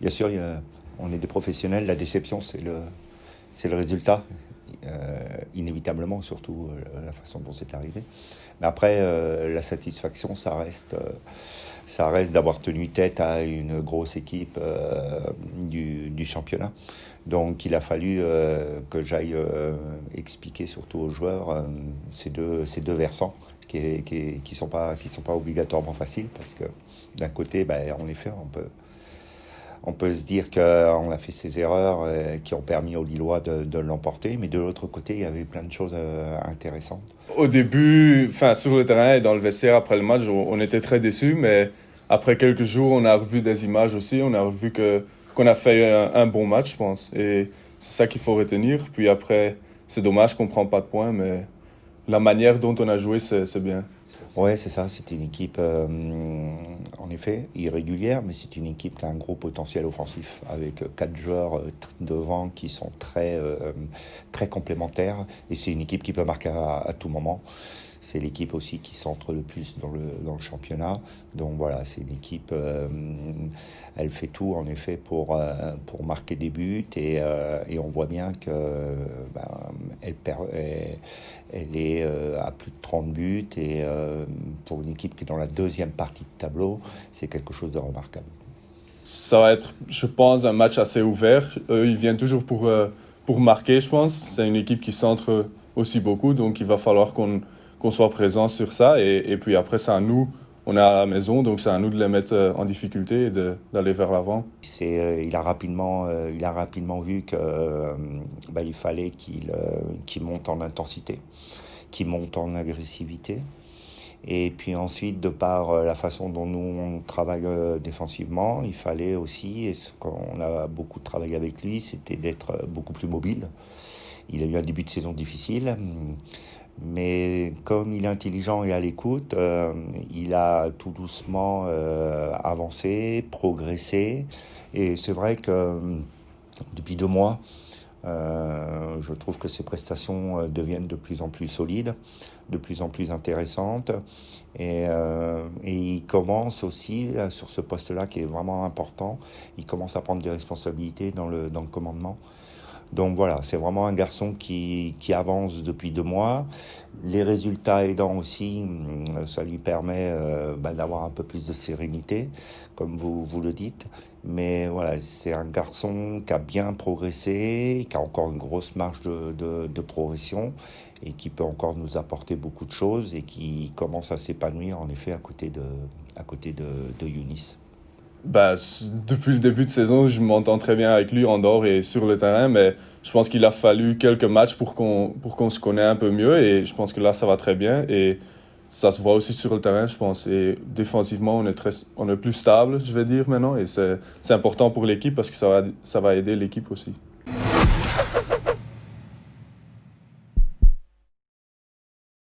Bien sûr, on est des professionnels, la déception, c'est le résultat, inévitablement, surtout la façon dont c'est arrivé. Mais après, la satisfaction, ça reste d'avoir tenu tête à une grosse équipe du championnat. Donc il a fallu que j'aille expliquer surtout aux joueurs ces deux versants qui sont pas obligatoirement faciles parce que d'un côté, ben, en effet, on peut se dire qu'on a fait ces erreurs qui ont permis aux Lillois de l'emporter, mais de l'autre côté, il y avait plein de choses intéressantes. Au début, enfin, sur le terrain et dans le vestiaire après le match, on était très déçus, mais après quelques jours, on a revu des images aussi. On a revu qu'on a fait un bon match, je pense. Et c'est ça qu'il faut retenir. Puis après, c'est dommage qu'on ne prend pas de points, mais la manière dont on a joué, c'est bien. Ouais, c'est ça, c'était une équipe, en effet, irrégulière, mais c'est une équipe qui a un gros potentiel offensif, avec quatre joueurs devant qui sont très complémentaires, et c'est une équipe qui peut marquer à tout moment. C'est l'équipe aussi qui centre le plus dans le championnat. Donc voilà, c'est une équipe, elle fait tout en effet pour marquer des buts et on voit bien que ben, elle est à plus de 30 buts et pour une équipe qui est dans la deuxième partie de tableau, c'est quelque chose de remarquable. Ça va être, je pense, un match assez ouvert. Eux, ils viennent toujours pour marquer, je pense. C'est une équipe qui centre aussi beaucoup, donc il va falloir qu'on soit présent sur ça. Et puis après, c'est à nous, on est à la maison, donc c'est à nous de les mettre en difficulté et d'aller vers l'avant. Il a rapidement vu que ben, il fallait qu'il monte en intensité, qu'il monte en agressivité. Et puis ensuite, de par la façon dont nous on travaille défensivement, il fallait aussi, et ce qu'on a beaucoup travaillé avec lui, c'était d'être beaucoup plus mobile. Il a eu un début de saison difficile, mais comme il est intelligent et à l'écoute, il a tout doucement avancé, progressé. Et c'est vrai que depuis 2 mois, je trouve que ses prestations deviennent de plus en plus solides, de plus en plus intéressantes. Et il commence aussi, sur ce poste-là qui est vraiment important, il commence à prendre des responsabilités dans le commandement. Donc voilà, c'est vraiment un garçon qui avance depuis 2 mois. Les résultats aidant aussi, ça lui permet d'avoir un peu plus de sérénité, comme vous le dites. Mais voilà, c'est un garçon qui a bien progressé, qui a encore une grosse marge de progression et qui peut encore nous apporter beaucoup de choses et qui commence à s'épanouir en effet à côté de Younis. Bah, depuis le début de saison, je m'entends très bien avec lui en dehors et sur le terrain, mais je pense qu'il a fallu quelques matchs pour qu'on se connaisse un peu mieux et je pense que là, ça va très bien et ça se voit aussi sur le terrain, je pense. Et défensivement, on est plus stable, je vais dire maintenant, et c'est important pour l'équipe parce que ça va aider l'équipe aussi.